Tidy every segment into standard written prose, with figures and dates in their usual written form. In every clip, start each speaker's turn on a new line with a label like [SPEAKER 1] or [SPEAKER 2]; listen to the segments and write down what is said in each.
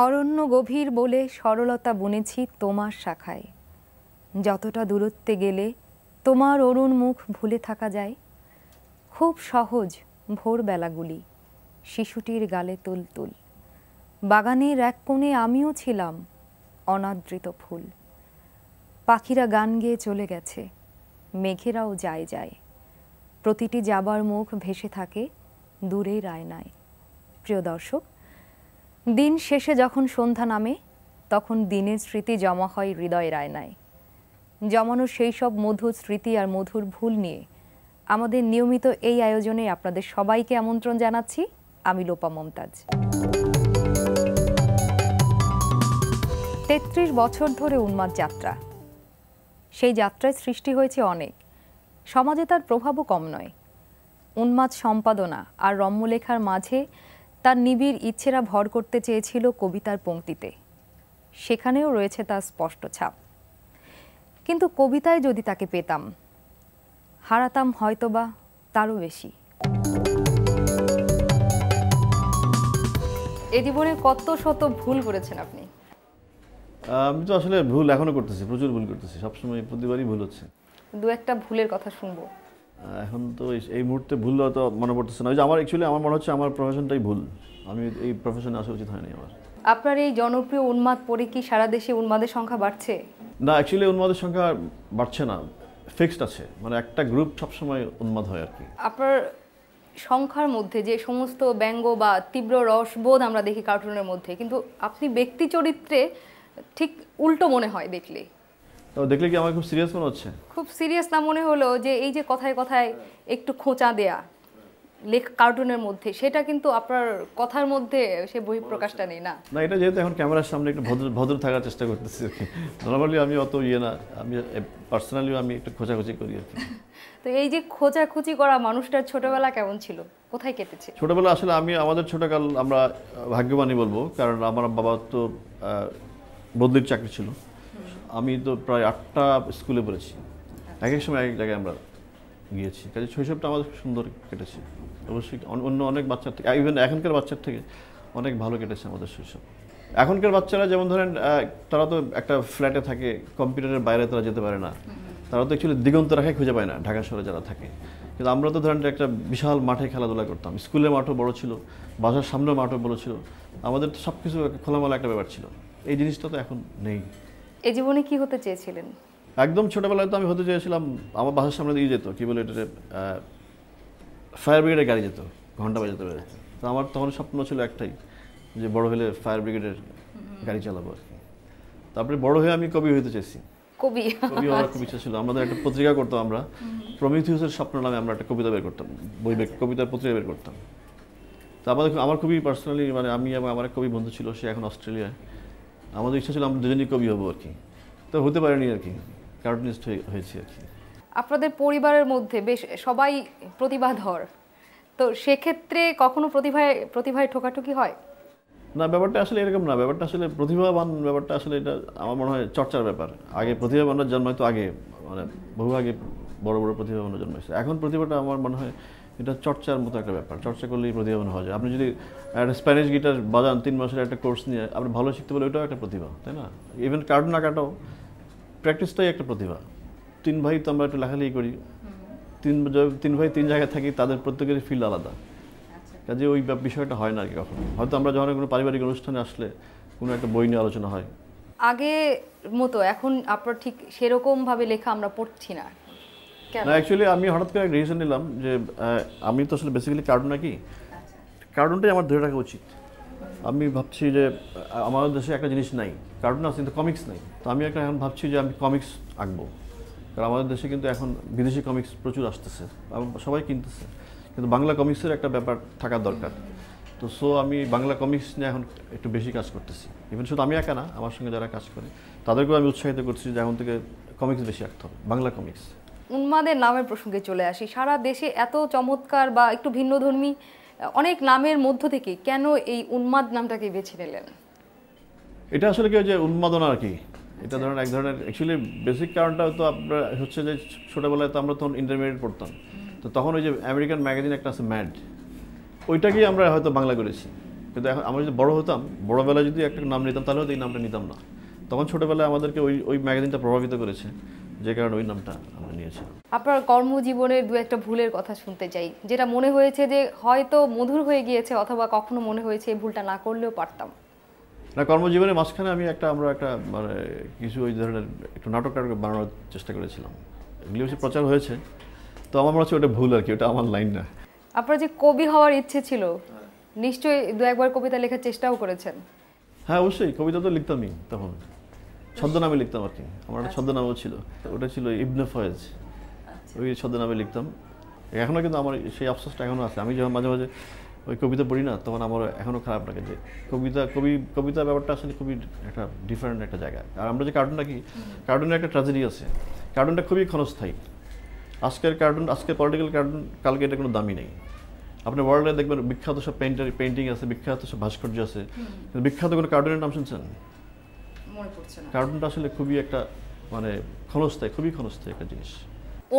[SPEAKER 1] অরণ্য গভীর বলে সরলতা বুনেছি তোমার শাখায়, যতটা দূরত্বে গেলে তোমার অরুণ মুখ ভুলে থাকা যায়। খুব সহজ ভোরবেলাগুলি, শিশুটির গালে তুলতুল, বাগানের এক কোণে আমিও ছিলাম অনাদৃত ফুল। পাখিরা গান গেয়ে চলে গেছে, মেঘেরাও যায় যায়, প্রতিটি যাবার মুখ ভেসে থাকে দূরের আয়নায়। প্রিয় দর্শক, দিন শেষে যখন সন্ধ্যা নামে তখন দিনের স্মৃতি জমা হয় হৃদয়ের আয়নায়। জমানো সেই সব মধুর স্মৃতি আর মধুর ভুল নিয়ে আমাদের নিয়মিত এই আয়োজনে আপনাদের সবাইকে আমন্ত্রণ জানাচ্ছি। আমি লোপা মমতাজ। ৩৩ বছর ধরে উন্মাদ যাত্রা, সেই যাত্রায় সৃষ্টি হয়েছে অনেক, সমাজে তার প্রভাবও কম নয়। উন্মাদ সম্পাদনা আর রম্যলেখার মাঝে তার নিবিড় ইচ্ছেরা ভর করতে চেয়েছিল কবিতার পংক্তিতে, সেখানেও রয়েছে তার স্পষ্ট ছাপ। কিন্তু কবিতায় যদি তাকে পেতাম, হারাতাম হয়তোবা তারও বেশি। এ জীবনে কত শত ভুল করেছেন আপনি?
[SPEAKER 2] আমি তো আসলে ভুল এখনো করতেছি, প্রচুর ভুল করতেছি, সবসময় প্রতিবারই ভুল হচ্ছে।
[SPEAKER 1] দু একটা ভুলের কথা শুনবো।
[SPEAKER 2] এখন তো এই মুহূর্তে ভুল হয়তো মনে পড়তেছে না। ওই যে আমার মনে হচ্ছে আমার প্রফেশনটাই ভুল, আমি এই প্রফেশনে আসা উচিত হয়নি আমার।
[SPEAKER 1] আপনার এই জনপ্রিয় উন্মাদ পড়ে কি সারা দেশে উন্মাদের সংখ্যা বাড়ছে?
[SPEAKER 2] না, অ্যাকচুয়ালি উন্মাদের সংখ্যা বাড়ছে না, ফিক্সড আছে, মানে একটা গ্রুপ সবসময় উন্মাদ হয় আর কি।
[SPEAKER 1] আপনার সংখ্যার মধ্যে যে সমস্ত ব্যঙ্গ বা তীব্র রসবোধ আমরা দেখি কার্টুনের মধ্যে, কিন্তু আপনি ব্যক্তি চরিত্রে ঠিক উল্টো মনে হয় দেখলে।
[SPEAKER 2] তো দেখলে কি আমার খুব সিরিয়াস মনে হচ্ছে?
[SPEAKER 1] খুব সিরিয়াস না মনে হলো যে এই যে কথায় কথায় একটু খোঁচা দেয়া কার্টুনের মধ্যে, সেটা কিন্তু আপনার কথার মধ্যে সে বহিঃপ্রকাশটা নেই না।
[SPEAKER 2] না, এটা যেহেতু এখন ক্যামেরার সামনে একটু ভদ্র থাকার চেষ্টা করতেছি আর কি। নর্মালি আমি অত না, আমি পার্সোনালি আমি একটু খোঁচাখুচি করি আর কি।
[SPEAKER 1] তো এই যে খোঁচাখুচি করা মানুষটার ছোটবেলা কেমন ছিল, কোথায় কেটেছে?
[SPEAKER 2] ছোটবেলা আসলে আমাদের ছোটকাল আমরা ভাগ্যবানই বলবো, কারণ আমার বাবা তো বদলির চাকরি ছিল। আমি তো প্রায় 8টা স্কুলে পড়েছি, এক এক সময় এক এক জায়গায় আমরা গিয়েছি, কাজে শৈশবটা আমাদের খুব সুন্দর কেটেছে। অবশ্যই অন্য অনেক বাচ্চার থেকে, ইভেন এখনকার বাচ্চার থেকে অনেক ভালো কেটেছে আমাদের শৈশব। এখনকার বাচ্চারা যেমন ধরেন তারা তো একটা ফ্ল্যাটে থাকে, কম্পিউটারের বাইরে তারা যেতে পারে না, তারা তো অ্যাকচুয়ালি দিগন্ত রেখায় খুঁজে পায় না ঢাকা শহরে যারা থাকে। কিন্তু আমরা তো ধরেন একটা বিশাল মাঠে খেলাধুলা করতাম, স্কুলের মাঠও বড় ছিল, বাসার সামনের মাঠও বড় ছিল, আমাদের তো সব কিছু খোলামেলা একটা ব্যাপার ছিল। এই জিনিসটা তো এখন নেই।
[SPEAKER 1] এই জীবনে কি হতে চেয়েছিলেন?
[SPEAKER 2] একদম ছোটবেলায় তো আমি হতে চেয়েছিলাম, আমার বাসার সামনে দিয়ে যেত কি বলে এটা, ফায়ার ব্রিগেডের গাড়ি যেত, ঘন্টা বাজাতে বেরোতো। তো আমার তখন স্বপ্ন ছিল একটাই, যে বড় হলে ফায়ার ব্রিগেডের গাড়ি চালাবো আর কি। তারপরে বড় হয়ে আমি কবি হতে চেয়েছি, কবি হওয়ার খুব ইচ্ছা ছিল। আমাদের একটা পত্রিকা করতাম আমরা, প্রমিথিউসের স্বপ্ন নামে আমরা একটা কবিতা বের করতাম, কবিতার পত্রিকা বের করতাম। তো আমার খুবই পার্সোনালি, মানে আমি এবং আমার এক কবি বন্ধু ছিল, সে এখন অস্ট্রেলিয়ায়। আমাদের ইচ্ছা ছিল আমরা দুজনই কবি হবো আর কি, তো হতে পারেনি আর কি, কার্টুনিস্ট হয়েছি আর কি।
[SPEAKER 1] আপনাদের পরিবারের মধ্যে বেশ সবাই প্রতিভাধর, তো সেক্ষেত্রে কখনো প্রতিভায় ঠোকাঠুকি হয়
[SPEAKER 2] না? ব্যাপারটা আসলে এরকম না, ব্যাপারটা আসলে প্রতিভাবান, ব্যাপারটা আসলে এটা আমার মনে হয় চর্চার ব্যাপার। আগে প্রতিভাবানরা জন্মাইতো, আগে মানে বহু আগে বড় বড় প্রতিভাবানরা জন্মাইছে। এখন প্রতিভাটা আমার মনে হয় এটা চর্চার মতো একটা ব্যাপার, চর্চা করলেই প্রতিভাবান হওয়া যায়। আপনি যদি একটা স্প্যানিশ গিটার বাজান 3 মাসের একটা কোর্স নিয়ে আপনি ভালো শিখতে পারলে, ওইটাও একটা প্রতিভা, তাই না? ইভেন কার্টুন আঁকাটাও প্র্যাকটিসটাই একটা প্রতিভা। 3 ভাই তো আমরা একটু লেখালেখি করি, 3 ভাই 3 জায়গায় থাকি, তাদের প্রত্যেকের ফিল্ড আলাদা, কাজে ওই বিষয়টা হয় না আর কি কখনো। হয়তো আমরা যখন কোনো পারিবারিক অনুষ্ঠানে আসলে কোনো একটা বই নিয়ে আলোচনা হয়।
[SPEAKER 1] আগে মতো এখন আপনার ঠিক সেরকমভাবে লেখা আমরা পড়ছি না।
[SPEAKER 2] না, অ্যাকচুয়ালি আমি হঠাৎ করে একটা ডিসিশন নিলাম যে আমি তো আসলে বেসিক্যালি কার্টুন আঁকি, কার্টুনটাই আমার ধরে রাখা উচিত। আমি ভাবছি যে আমাদের দেশে একটা জিনিস নাই, কার্টুন আছে কিন্তু কমিক্স নাই। তো আমি এখন ভাবছি যে আমি কমিক্স আঁকবো, কারণ আমাদের দেশে কিন্তু এখন বিদেশি কমিক্স প্রচুর আসতেছে, সবাই কিনতেছে, কিন্তু বাংলা কমিক্সের একটা ব্যাপার থাকার দরকার। তো আমি বাংলা কমিক্স নিয়ে এখন একটু বেশি কাজ করতেছি। ইভেন শুধু আমি একা না, আমার সঙ্গে যারা কাজ করে তাদেরকেও আমি উৎসাহিত করছি যে এখন থেকে কমিক্স বেশি আঁকতে হবে, বাংলা কমিক্স।
[SPEAKER 1] উন্মাদের নামের প্রসঙ্গে চলে আসি। সারা দেশে এত চমৎকার বা একটু ভিন্নধর্মী অনেক নামের মধ্য থেকে কেন এই উন্মাদ নামটাকে বেছে নিলেন?
[SPEAKER 2] এটা আসলে কি যে উন্মাদনা আর কি, এটা ধরেন এক ধরনের, অ্যাকচুয়ালি বেসিক কারণটা তো আপনার হচ্ছে যে ছোটোবেলায় তো আমরা তখন ইন্টারমিডিয়েট পড়তাম, তো তখন ওই যে আমেরিকান ম্যাগাজিন একটা আছে ম্যাড, ওইটাকেই আমরা হয়তো বাংলা করেছি। কিন্তু এখন আমরা যদি বড় হতাম, বড়োবেলায় যদি একটা নাম নিতাম তাহলে হয়তো এই নামটা নিতাম না। তখন ছোটোবেলায় আমাদেরকে ওই ম্যাগাজিনটা প্রভাবিত করেছে, যে কারণে ওই নামটা আমরা নিয়েছি।
[SPEAKER 1] আপনার কর্মজীবনের দু একটা ভুলের কথা শুনতে চাই, যেটা মনে হয়েছে যে হয়তো মধুর হয়ে গিয়েছে, অথবা কখনো মনে হয়েছে এই ভুলটা না করলেও পারতাম।
[SPEAKER 2] না, কর্মজীবনের মাঝখানে আমরা একটা মানে কিছু ওই ধরনের একটু নাটক বানানোর চেষ্টা করেছিলাম, এগুলি হচ্ছে প্রচার হয়েছে। তো আমার মনে হচ্ছে ওটা ভুল আর কি, ওটা আমার লাইন না।
[SPEAKER 1] আপনার যে কবি হওয়ার ইচ্ছে ছিল, নিশ্চয়ই দু একবার কবিতা লেখার চেষ্টাও করেছেন।
[SPEAKER 2] হ্যাঁ অবশ্যই, কবিতা তো লিখতামই, তখন ছদ্মনামে লিখতাম আর কি। আমার একটা ছদ্মনামও ছিল, ওটা ছিল ইবনে ফয়েজ, ওই ছদ্মনামে লিখতাম। এখনও কিন্তু আমার সেই আফসোসটা এখনও আছে। আমি যখন মাঝে মাঝে ওই কবিতা পড়ি না, তখন আমার এখনও খারাপ লাগে যে কবিতা ব্যাপারটা আসলে খুবই একটা ডিফারেন্ট একটা জায়গা। আর আমরা যে কার্টুনটা কি, কার্টুনের একটা ট্র্যাজেডি আছে, কার্টুনটা খুবই ক্ষণস্থায়ী। আজকের কার্টুন, আজকের পলিটিক্যাল কার্টুন, কালকে এটা কোনো দামি নেই। আপনি ওয়ার্ল্ডে দেখবেন বিখ্যাত সব পেন্টিং আছে, বিখ্যাত সব ভাস্কর্য আছে, কিন্তু বিখ্যাত কোনো কার্টুনের নাম শুনছেন? কার্টুনটা আসলে খুবই একটা মানে ক্ষণস্থায়ী, খুবই ক্ষণস্থায়ী একটা জিনিস।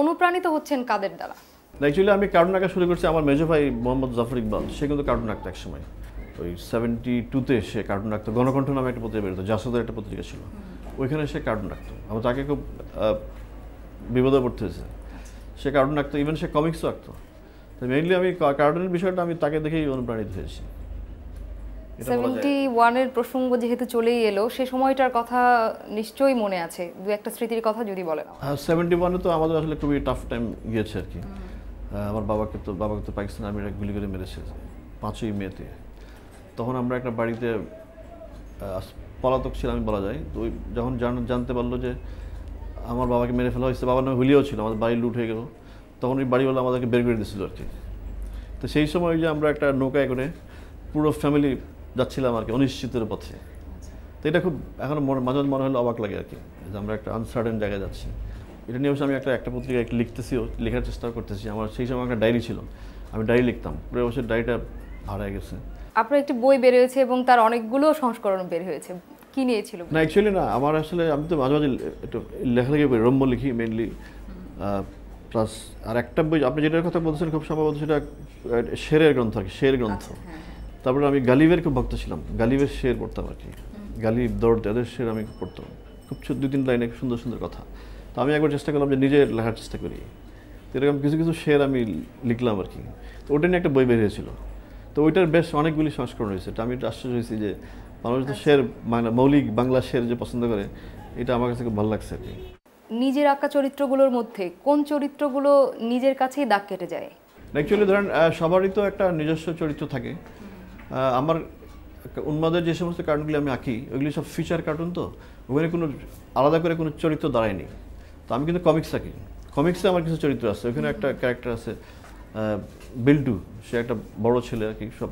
[SPEAKER 1] অনুপ্রাণিত হচ্ছেন কাদের দ্বারা?
[SPEAKER 2] অ্যাকচুয়ালি আমি কার্টুন আঁকা শুরু করছি, আমার মেজো ভাই মোহাম্মদ জাফর ইকবাল, সে কিন্তু কার্টুন আঁকতো এক সময়। ওই 72-তে সে কার্টুন আঁকতো। গণকণ্ঠ নামে একটা পত্রিকা বেরোতো, জাসদের একটা পত্রিকা ছিল, ওইখানে সে কার্টুন আঁকতো। আমার তাকে খুব বিপদে পড়তে হয়েছে, সে কার্টুন আঁকতো, ইভেন সে কমিক্সও আঁকতো। তো মেইনলি আমি কার্টুনের বিষয়টা আমি তাকে দেখেই অনুপ্রাণিত হয়েছি।
[SPEAKER 1] 71-এর প্রসঙ্গ যেহেতু চলেই এলো, সে সময়টার কথা নিশ্চয়ই মনে আছে, দু একটা স্মৃতির কথা যদি বলেন।
[SPEAKER 2] 71-এ তো আমাদের আসলে খুবই টাফ টাইম গিয়েছে আর কি। আমার বাবাকে তো পাকিস্তান আর্মিরা গুলি করে মেরেছে 5ই মেতে। তখন আমরা একটা বাড়িতে পলাতক ছিলাম বলা যায়। তো ওই যখন জানতে পারলো যে আমার বাবাকে মেরে ফেলা হয়েছে, বাবার নামে হুলিয়াও ছিল, আমাদের বাড়ি লুট হয়ে গেল, তখন ওই বাড়িওয়ালা আমাদেরকে বের করে দিয়েছিল আর কি। তো সেই সময় যে আমরা একটা নৌকায় করে পুরো ফ্যামিলি যাচ্ছিলাম আর কি অনিশ্চিতের পথে। তো এটা খুব এখন মাঝে মাঝে মনে হলো অবাক লাগে আর কি, যে আমরা একটা আনসার্টেন জায়গায় যাচ্ছি। এটা নিয়ে অবশ্যই আমি একটা পত্রিকায় লিখতেছিও, লেখার চেষ্টা করতেছি। আমার সেই সময় একটা ডায়েরি ছিল, আমি ডায়েরি লিখতাম, পুরো অবশ্যই ডায়েরিটা হারায় গেছে।
[SPEAKER 1] আপনার একটি বই বের হয়েছে এবং তার অনেকগুলো সংস্করণ বের হয়েছে, কি নিয়েছিল?
[SPEAKER 2] না অ্যাকচুয়ালি না, আমার আসলে আমি তো মাঝে মাঝে একটু লেখালেখি করি, রম্য লিখি মেনলি, প্লাস আর একটা বই আপনি যেটার কথা বলছেন খুব সম্ভবত সেটা শেরের গ্রন্থ আর কি, শের গ্রন্থ। তারপরে আমি গালিবের খুব ভক্ত ছিলাম, গালিবের শের পড়তাম আর কি, গালিব দৌড় এদের শের আমি পড়তাম, খুব 2-3 লাইনে সুন্দর সুন্দর কথা। তো আমি একবার চেষ্টা করলাম যে নিজে লেখার চেষ্টা করি, তো এরকম কিছু কিছু শের আমি লিখলাম আর কি। তো ওটা নিয়ে একটা বই বের হয়েছিল, তো ওইটার বেশ অনেকগুলি সংস্করণ হয়েছে। তো আমি একটু আশ্চর্য হয়েছি যে মানুষ তো শের মানে মৌলিক বাংলা শের যে পছন্দ করে, এটা আমার কাছে খুব ভালো লাগছে আর কি।
[SPEAKER 1] নিজের আঁকা চরিত্রগুলোর মধ্যে কোন চরিত্রগুলো নিজের কাছেই দাগ কেটে যায়?
[SPEAKER 2] অ্যাকচুয়ালি ধরেন সবারই তো একটা নিজস্ব চরিত্র থাকে। আমার উন্মাদের যে সমস্ত কার্টুনগুলি আমি আঁকি, ওইগুলি সব ফিচার কার্টুন, তো ওখানে কোনো আলাদা করে কোনো চরিত্র দাঁড়ায়নি। তো আমি কিন্তু কমিক্স আঁকি, কমিক্সে আমার কিছু চরিত্র আছে, ওখানে একটা ক্যারেক্টার আছে বিল্টু, সে একটা বড় ছেলে আর কি, সব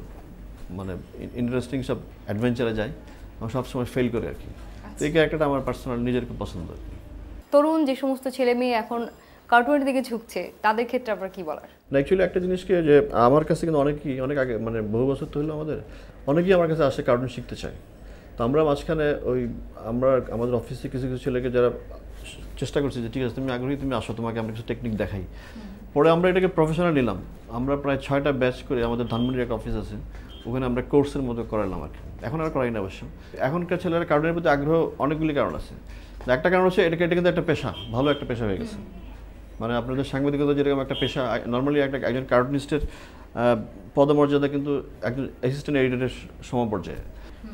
[SPEAKER 2] মানে ইন্টারেস্টিং সব অ্যাডভেঞ্চারে যায়, আমার সবসময় ফেল করে আর কি। তো এই ক্যারেক্টারটা আমার পার্সোনাল নিজের খুব পছন্দ আর কি।
[SPEAKER 1] তরুণ যে সমস্ত ছেলে মেয়ে এখন কার্টুনের দিকে ঝুঁকছে, তাদের ক্ষেত্রে আপনার কি বলার?
[SPEAKER 2] অ্যাকচুয়ালি একটা জিনিসকে যে আমার কাছে কিন্তু অনেক আগে মানে বহু বছর তো হলো অনেকেই আমার কাছে আসে কার্টুন শিখতে চায়। তো আমরা মাঝখানে আমাদের অফিসে কিছু কিছু ছেলেকে যারা চেষ্টা করছি যে ঠিক আছে তুমি আগ্রহী, তুমি আসো, তোমাকে আমরা কিছু টেকনিক দেখাই। পরে আমরা এটাকে প্রফেশনাল নিলাম, আমরা প্রায় 6টা ব্যাচ করে, আমাদের ধানমন্ডির একটা অফিস আছে, ওখানে আমরা কোর্সের মতো করালাম আর কি। এখন আর করাই না অবশ্য। এখনকার ছেলেরা কার্টুনের প্রতি আগ্রহ অনেকগুলি কারণ আছে। একটা কারণ হচ্ছে এটা কিন্তু একটা পেশা, ভালো একটা পেশা হয়ে গেছে। মানে আপনাদের সাংবাদিকতা যেরকম একটা পেশা, নর্মালি একজন কার্টুনিস্টের পদমর্যাদা কিন্তু একজন অ্যাসিস্ট্যান্ট এডিটরের সমপর্যায়ে।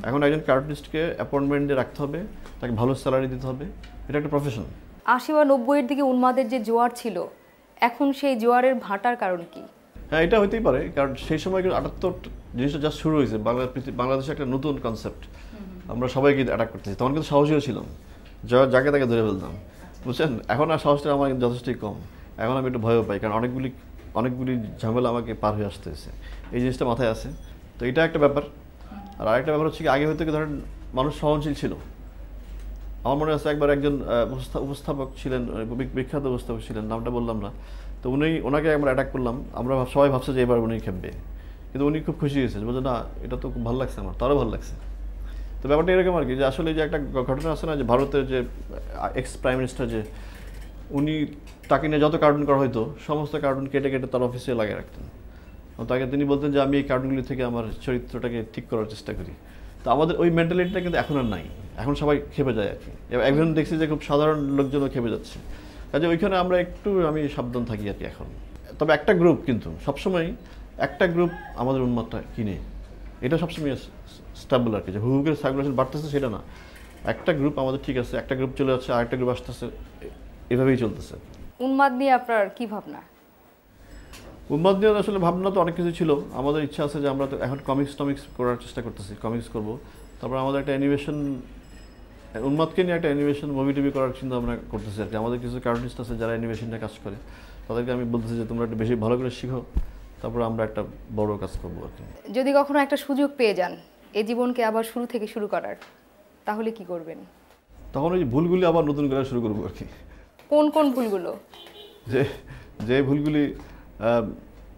[SPEAKER 2] এখন একজন কার্টুনিস্টকে অ্যাপয়েন্টমেন্ট দিয়ে রাখতে হবে, তাকে ভালো স্যালারি দিতে হবে, এটা একটা প্রফেশন।
[SPEAKER 1] 80 বা 90-এর দিকে উন্মাদের যে জোয়ার ছিল, এখন সেই জোয়ারের ভাটার কারণ কি?
[SPEAKER 2] হ্যাঁ, এটা হতেই পারে, কারণ সেই সময় কিন্তু 78 জিনিসটা জাস্ট শুরু হয়েছে, বাংলাদেশে একটা নতুন কনসেপ্ট, আমরা সবাইকে অ্যাটাক করতেছি। তখন কিন্তু সাহসীও ছিলাম, যাকে তাকে ধরে ফেলতাম, বুঝছেন। এখন আর সাহসটা আমার যথেষ্টই কম, এখন আমি একটু ভয়ও পাই, কারণ অনেকগুলি ঝামেলা আমাকে পার হয়ে আসতে হয়েছে, এই জিনিসটা মাথায় আছে। তো এটা একটা ব্যাপার। আর আরেকটা ব্যাপার হচ্ছে কি, আগে হয়তো ধরেন মানুষ সহনশীল ছিল। আমার মনে আছে একবার একজন উপস্থাপক ছিলেন, বিখ্যাত উপস্থাপক ছিলেন, নামটা বললাম না। তো ওনাকে একবার অ্যাটাক করলাম, আমরা সবাই ভাবছে যে এবার উনি খেপবে, কিন্তু উনি খুব খুশি হয়েছে, বলছে না এটা তো খুব ভালো লাগছে, আমার তারও ভালো লাগছে। তো ব্যাপারটা এরকম আর কি, যে আসলে যে একটা ঘটনা আছে না, যে ভারতের যে এক্স প্রাইম মিনিস্টার, যে উনি তাকে নিয়ে যত কার্টুন করা হয়তো সমস্ত কার্টুন কেটে কেটে তার অফিসে লাগিয়ে রাখতেন। তাকে তিনি বলতেন যে আমি এই কার্টুনগুলি থেকে আমার চরিত্রটাকে ঠিক করার চেষ্টা করি। তো আমাদের ওই মেন্টালিটিটা কিন্তু এখন আর নাই, এখন সবাই খেপে যায় আর কি। একজন দেখছি যে খুব সাধারণ লোকজনও খেপে যাচ্ছে, কাজে ওইখানে আমরা একটু আমি সাবধান থাকি আর কি এখন। তবে একটা গ্রুপ কিন্তু সবসময় একটা গ্রুপ আমাদের উন্মাদটা কিনে, এটা সবসময় স্টেবল আর কি, যে হুহুকের সার্কুলেশন বাড়তেছে সেটা না, একটা গ্রুপ আমাদের ঠিক আছে, একটা গ্রুপ চলে যাচ্ছে, আরেকটা গ্রুপ আসতেছে, এভাবেই চলতেছে।
[SPEAKER 1] উন্মাদ নিয়ে আপনার কি ভাবনা?
[SPEAKER 2] উন্মাদ নিয়ে আসলে ভাবনা তো অনেক কিছু ছিল। আমাদের ইচ্ছা আছে যে আমরা তো এখন কমিক্স করার চেষ্টা করতেছি, কমিক্স করব। তারপর আমাদের একটা অ্যানিমেশন, উন্মাদকে নিয়ে একটা অ্যানিমেশন মুভি টিভি করার চিন্তা আমরা করতেছি আর কি। আমাদের কিছু কার্টুনিস্ট আছে যারা অ্যানিমেশন নিয়ে কাজ করে, তাদেরকে আমি বলতেছি যে তোমরা একটু বেশি ভালো করে শিখো, তারপর আমরা একটা বড় কাজ করবো আর কি।
[SPEAKER 1] যদি কখনো একটা সুযোগ পেয়ে যান এই জীবনকে আবার শুরু থেকে শুরু করার, তাহলে কি করবেন?
[SPEAKER 2] তখন ওই ভুলগুলি আবার নতুন করে শুরু করবো আর কি।
[SPEAKER 1] কোন কোন ভুলগুলো?
[SPEAKER 2] যে ভুলগুলি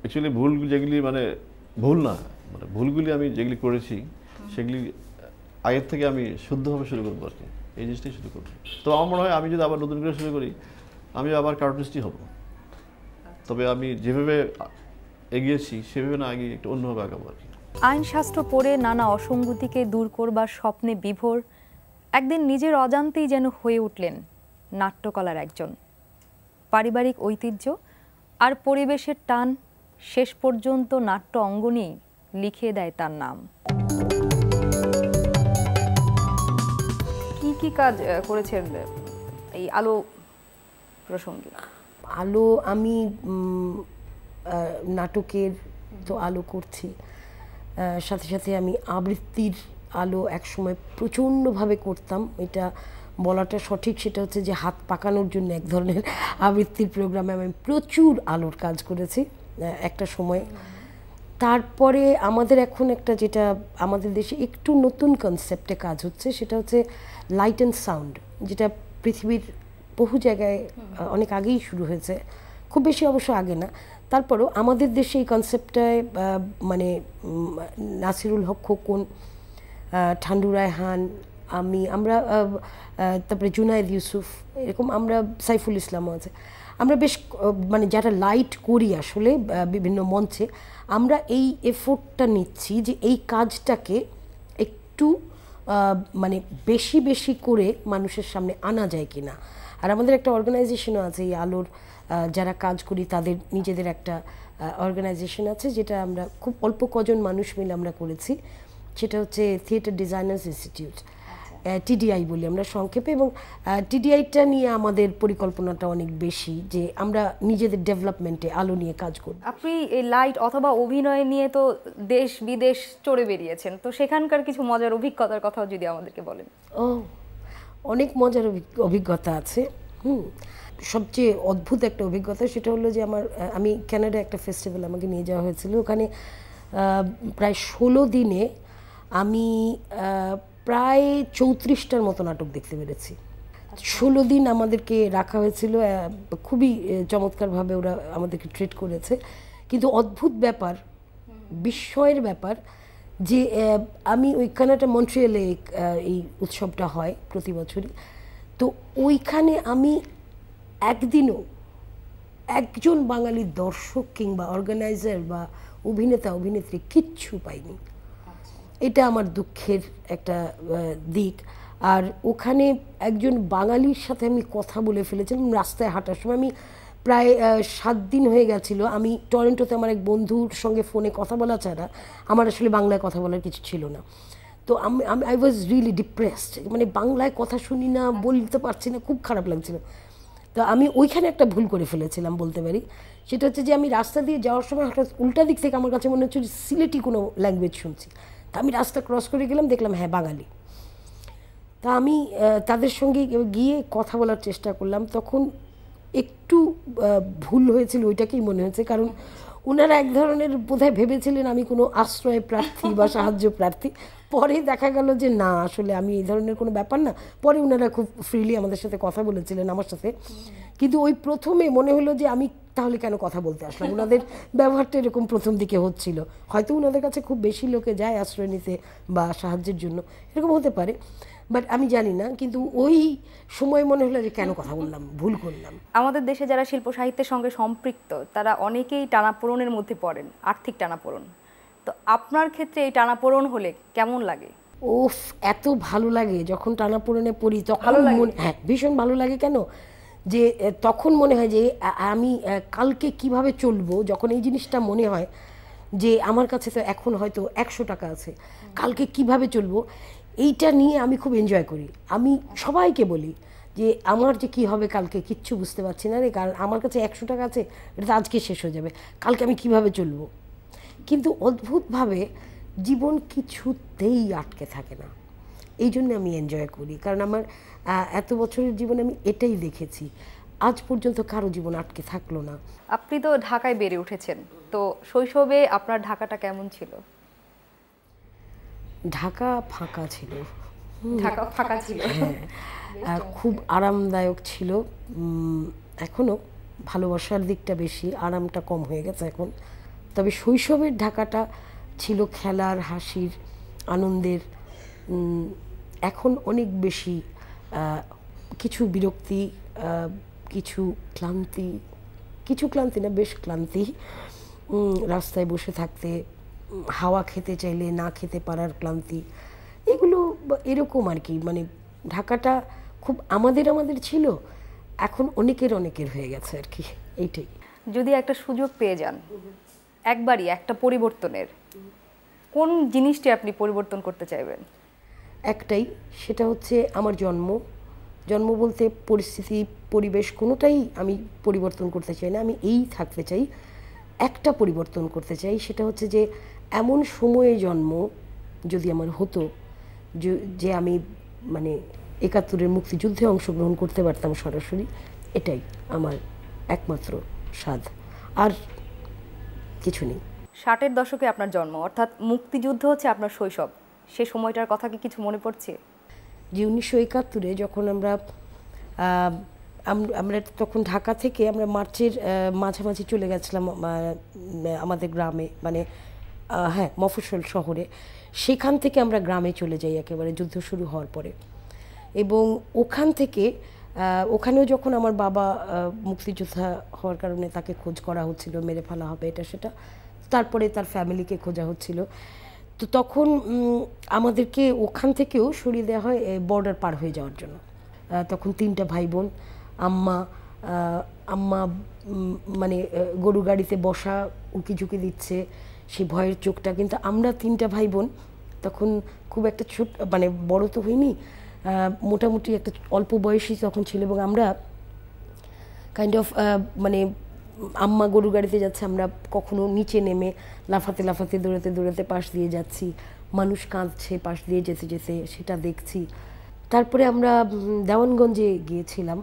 [SPEAKER 2] অ্যাকচুয়ালি ভুল যেগুলি মানে ভুল না, মানে ভুলগুলি আমি যেগুলি করেছি সেগুলি আগের থেকে আমি শুদ্ধভাবে শুরু করবো আর কি, এই জিনিসটাই শুরু করবো। তো আমার মনে হয় আমি যদি আবার নতুন করে শুরু করি আমি আবার কার্টুনিস্টই হব, তবে আমি যেভাবে এগিয়েছি সেভাবে না আগে একটু অন্যভাবে আগাবো আর কি।
[SPEAKER 1] আইনশাস্ত্র পড়ে নানা অসঙ্গতিকে দূর করবার স্বপ্নে বিভোর একদিন নিজের অজান্তেই যেন হয়ে উঠলেন নাট্যকলার একজন। পারিবারিক ঐতিহ্য আর পরিবেশের টান শেষ পর্যন্ত নাট্য অঙ্গনেই লিখিয়ে দেয় তার নাম। কি কি কাজ করেছেন এই আলো প্রসঙ্গে?
[SPEAKER 3] আলো আমি নাটকের তো আলো করছি, সাথে সাথে আমি আবৃত্তির আলো একসময় প্রচণ্ডভাবে করতাম। এটা বলাটা সঠিক, সেটা হচ্ছে যে হাত পাকানোর জন্য এক ধরনের আবৃত্তির প্রোগ্রামে আমি প্রচুর আলোর কাজ করেছি একটা সময়। তারপরে আমাদের এখন একটা যেটা আমাদের দেশে একটু নতুন কনসেপ্টে কাজ হচ্ছে সেটা হচ্ছে লাইট অ্যান্ড সাউন্ড, যেটা পৃথিবীর বহু জায়গায় অনেক আগেই শুরু হয়েছে, খুব বেশি অবশ্য আগে না। তারপরেও আমাদের দেশে এই কনসেপ্টটায় মানে নাসিরুল হক খোকন, ঠান্ডু রায়হান, আমরা তারপরে জুনায়েদ ইউসুফ, এরকম আমরা সাইফুল ইসলামও আছে, আমরা বেশ মানে যারা লাইট করি আসলে বিভিন্ন মঞ্চে, আমরা এই এফোর্টটা নিচ্ছি যে এই কাজটাকে একটু মানে বেশি বেশি করে মানুষের সামনে আনা যায় কিনা। আর আমাদের একটা অর্গানাইজেশনও আছে এই আলোর, যারা কাজ করি তাদের নিজেদের একটা অর্গানাইজেশন আছে, যেটা আমরা খুব অল্প কজন মানুষ মিলে আমরা করেছি, সেটা হচ্ছে থিয়েটার ডিজাইনার্স ইনস্টিটিউট, টিডিআই বলি আমরা সংক্ষেপে। এবং টিডিআইটা নিয়ে আমাদের পরিকল্পনাটা অনেক বেশি, যে আমরা নিজেদের ডেভেলপমেন্টে আলো নিয়ে কাজ করব।
[SPEAKER 1] আপনি এই লাইট অথবা অভিনয় নিয়ে তো দেশ বিদেশ চড়ে বেরিয়েছেন, তো সেখানকার কিছু মজার অভিজ্ঞতার কথাও যদি আমাদেরকে বলেন।
[SPEAKER 3] অনেক মজার অভিজ্ঞতা আছে। সবচেয়ে অদ্ভুত একটা অভিজ্ঞতা সেটা হলো যে আমি কানাডা একটা ফেস্টিভ্যাল আমাকে নিয়ে যাওয়া হয়েছিল, ওখানে প্রায় 16 দিনে আমি প্রায় 34টার মতো নাটক দেখতে পেরেছি। 16 দিন আমাদেরকে রাখা হয়েছিল, খুবই চমৎকারভাবে ওরা আমাদেরকে ট্রিট করেছে। কিন্তু অদ্ভুত ব্যাপার, বিস্ময়ের ব্যাপার যে আমি ওই কানাডা মন্ট্রিয়ালে এই উৎসবটা হয় প্রতি বছরই, তো ওইখানে আমি একদিনও একজন বাঙালি দর্শক কিংবা অর্গানাইজার বা অভিনেতা অভিনেত্রী কিচ্ছু পাইনি। এটা আমার দুঃখের একটা দিক। আর ওখানে একজন বাঙালির সাথে আমি কথা বলে ফেলেছিলাম রাস্তায় হাঁটার সময়। আমি প্রায় 7 দিন হয়ে গেছিল, আমি টরন্টোতে আমার এক বন্ধুর সঙ্গে ফোনে কথা বলা ছাড়া আমার আসলে বাংলায় কথা বলার কিছু ছিল না। তো আই ওয়াজ রিয়েলি ডিপ্রেসড, মানে বাংলায় কথা শুনি না, বলতে পারছি না, খুব খারাপ লাগছিল। তো আমি ওইখানে একটা ভুল করে ফেলেছিলাম বলতে পারি, সেটা হচ্ছে যে আমি রাস্তা দিয়ে যাওয়ার সময় হঠাৎ উল্টা দিক থেকে আমার কাছে মনে হচ্ছে সিলেটি কোনো ল্যাঙ্গুয়েজ শুনছি। তা আমি রাস্তা ক্রস করে গেলাম, দেখলাম হ্যাঁ বাঙালি। তা আমি তাদের সঙ্গে গিয়ে কথা বলার চেষ্টা করলাম, তখন একটু ভুল হয়েছিল ওইটাকেই মনে হয়েছে, কারণ ওনারা এক ধরনের বোধহয় ভেবেছিলেন আমি কোনো আশ্রয় প্রার্থী বা সাহায্য প্রার্থী। পরে দেখা গেল যে না, আসলে আমি এই ধরনের কোনো ব্যাপার না। পরে ওনারা খুব ফ্রিলি আমাদের সাথে কথা বলেছিলেন আমার সাথে, কিন্তু ওই প্রথমে মনে হলো যে আমি তাহলে কেন কথা বলতে আসলাম। ওনাদের ব্যবহারটা এরকম প্রথম দিকে হচ্ছিল, হয়তো ওনাদের কাছে খুব বেশি লোকে যায় আশ্রয় নিতে বা সাহায্যের জন্য, এরকম হতে পারে। বাট আমি জানি না, কিন্তু ওই সময় মনে হলো যে কেন কথা বললাম, ভুল করলাম।
[SPEAKER 1] আমাদের দেশে যারা শিল্প সাহিত্যের সঙ্গে সম্পৃক্ত তারা অনেকেই টানাপোড়েনের মধ্যে পড়েন, আর্থিক টানাপোড়েন। তো আপনার ক্ষেত্রে এই টানাপোড়েন হলে কেমন লাগে?
[SPEAKER 3] ওফ, এত ভালো লাগে যখন টানাপোড়েনে পড়ি, তখন
[SPEAKER 1] ভালো লাগে?
[SPEAKER 3] হ্যাঁ, ভীষণ ভালো লাগে। কেন যে তখন মনে হয় যে আমি কালকে কিভাবে চলবো, যখন এই জিনিসটা মনে হয় যে আমার কাছে তো এখন হয়তো 100 টাকা আছে, কালকে কিভাবে চলবো, এইটা নিয়ে আমি খুব এনজয় করি। আমি সবাইকে বলি যে আমার যে কী হবে কালকে কিচ্ছু বুঝতে পারছি না রে, কারণ আমার কাছে 100 টাকা আছে, এটা তো আজকে শেষ হয়ে যাবে, কালকে আমি কিভাবে চলবো। কিন্তু অদ্ভুতভাবে জীবন কিছুতেই আটকে থাকে না, এই জন্য আমি এনজয় করি। কারণ আমার এত বছরের জীবনে আমি এটাই দেখেছি, আজ পর্যন্ত কারো জীবন আটকে থাকলো না।
[SPEAKER 1] আপনি তো ঢাকায় বেড়ে উঠেছেন, তো শৈশবে আপনার ঢাকাটা কেমন ছিল?
[SPEAKER 3] ঢাকা ফাঁকা ছিল।
[SPEAKER 1] ঢাকা ফাঁকা ছিল।
[SPEAKER 3] খুব আরামদায়ক ছিল। এখনও ভালোবাসার দিকটা বেশি, আরামটা কম হয়ে গেছে এখন। তবে শৈশবের ঢাকাটা ছিল খেলার, হাসির, আনন্দের। এখন অনেক বেশি কিছু বিরক্তি, কিছু ক্লান্তি, কিছু ক্লান্তি না, বেশ ক্লান্তি। রাস্তায় বসে থাকতে, হাওয়া খেতে চাইলে না খেতে পারার ক্লান্তি, এগুলো এরকম আর কি। মানে ঢাকাটা খুব আমাদের ছিল, এখন অনেকের হয়ে গেছে আর কি, এইটাই।
[SPEAKER 1] যদি একটা সুযোগ পেয়ে যান একবারই একটা পরিবর্তনের, কোন জিনিসটি আপনি পরিবর্তন করতে চাইবেন?
[SPEAKER 3] একটাই, সেটা হচ্ছে আমার জন্ম বলতে পরিস্থিতি, পরিবেশ কোনোটাই আমি পরিবর্তন করতে চাই না। আমি এই থাকতে চাই, একটা পরিবর্তন করতে চাই, সেটা হচ্ছে যে এমন সময়ে জন্ম যদি আমার হতো যে আমি মানে 71-এর মুক্তিযুদ্ধে অংশগ্রহণ করতে পারতাম সরাসরি, এটাই আমার একমাত্র স্বাদ, আর কিছু নেই।
[SPEAKER 1] 60-এর দশকে আপনার জন্ম, অর্থাৎ মুক্তিযুদ্ধ হচ্ছে আপনার শৈশব, সে সময়টার কথা কি কিছু মনে পড়ছে?
[SPEAKER 3] যে 1971-এ যখন আমরা তখন ঢাকা থেকে আমরা মার্চের মাঝামাঝি চলে গেছিলাম আমাদের গ্রামে, মানে হ্যাঁ, মফস্বল শহরে। সেখান থেকে আমরা গ্রামে চলে যাই একেবারে যুদ্ধ শুরু হওয়ার পরে। এবং ওখান থেকে ওখানেও যখন আমার বাবা মুক্তিযোদ্ধা হওয়ার কারণে তাকে খোঁজ করা হচ্ছিল, মেরে ফেলা হবে এটা সেটা, তারপরে তার ফ্যামিলিকে খোঁজা হচ্ছিল। তো তখন আমাদেরকে ওখান থেকেও সরিয়ে দেওয়া হয় বর্ডার পার হয়ে যাওয়ার জন্য। তখন 3টা ভাই বোন, আম্মা মানে গরু গাড়িতে বসা, উকি ঝুঁকি দিচ্ছে, সেই ভয়ের চোখটা। কিন্তু আমরা 3টা ভাই বোন তখন খুব একটা ছোট, মানে বড় তো হইনি, মোটামুটি একটা অল্প বয়সী তখন ছিল। এবং আমরা কাইন্ড অফ মানে আম্মা গরু গাড়িতে যাচ্ছে, আমরা কখনো নিচে নেমে লাফাতে দৌড়াতে পাশ দিয়ে যাচ্ছি, মানুষ কাঁদছে পাশ দিয়ে যেতে যেতে, সেটা দেখছি। তারপরে আমরা দেওয়ানগঞ্জে গিয়েছিলাম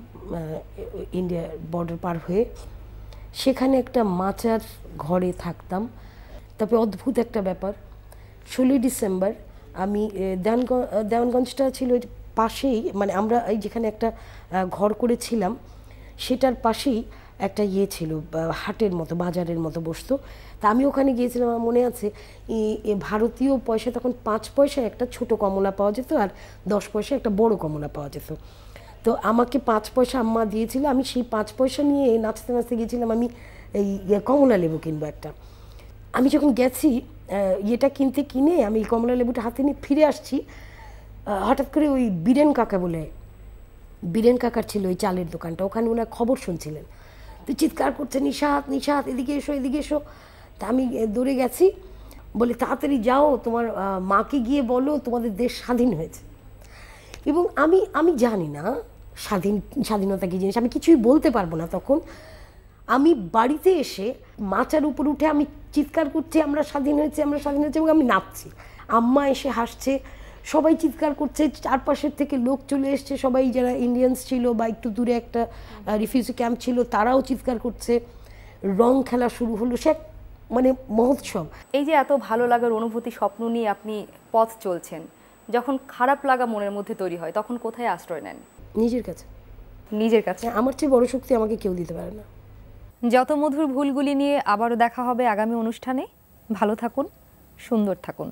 [SPEAKER 3] ইন্ডিয়া বর্ডার পার হয়ে, সেখানে একটা মাচার ঘরে থাকতাম। তবে অদ্ভুত একটা ব্যাপার, 16ই ডিসেম্বর আমি দেওয়ানগঞ্জটা ছিল পাশেই, মানে আমরা এই যেখানে একটা ঘর করেছিলাম সেটার পাশেই একটা ছিল, হাটের মতো, বাজারের মতো বসতো। তা আমি ওখানে গিয়েছিলাম, আমার মনে আছে ভারতীয় পয়সা তখন 5 পয়সায় একটা ছোট কমলা পাওয়া যেত, আর 10 পয়সায় একটা বড় কমলা পাওয়া যেত। তো আমাকে 5 পয়সা আম্মা দিয়েছিল, আমি সেই 5 পয়সা নিয়ে নাচতে গিয়েছিলাম, আমি এই কমলা লেবু কিনবো একটা। আমি যখন গেছি কিনে আমি কমলা লেবুটা হাতে নিয়ে ফিরে আসছি, হঠাৎ করে ওই বীরেন কাকার ছিল ওই চালের দোকানটা, ওখানে ওনার খবর শুনছিলেন। তো চিৎকার করছে, নিশাত এদিকে এসো। তা আমি দৌড়ে গেছি, বলে তাড়াতাড়ি যাও, তোমার মাকে গিয়ে বলো তোমাদের দেশ স্বাধীন হয়েছে। এবং আমি জানি না স্বাধীনতা কী জিনিস, আমি কিছুই বলতে পারবো না তখন। আমি বাড়িতে এসে মাচার উপর উঠে আমি চিৎকার করছি, আমরা স্বাধীন হয়েছে, এবং আমি নাচছি। আম্মা এসে হাসছে, সবাই চিৎকার করছে, চারপাশের থেকে লোক চলে এসছে, সবাই যারা ইন্ডিয়ানস ছিল বা একটু দূরে একটা রিফিউজি ক্যাম্প ছিল তারাও চিৎকার করছে, রং খেলা শুরু হলো, সে মানে মহোৎসব।
[SPEAKER 1] এই যে এত ভালো লাগার অনুভূতি, স্বপ্ন নিয়ে আপনি পথ চলছেন, যখন খারাপ লাগা মনের মধ্যে তৈরি হয় তখন কোথায় আশ্রয় নেন?
[SPEAKER 3] নিজের কাছে। আমার চেয়ে বড় শক্তি আমাকে কেউ দিতে পারে না।
[SPEAKER 1] যত মধুর ভুলগুলি নিয়ে আবারও দেখা হবে আগামী অনুষ্ঠানে। ভালো থাকুন, সুন্দর থাকুন।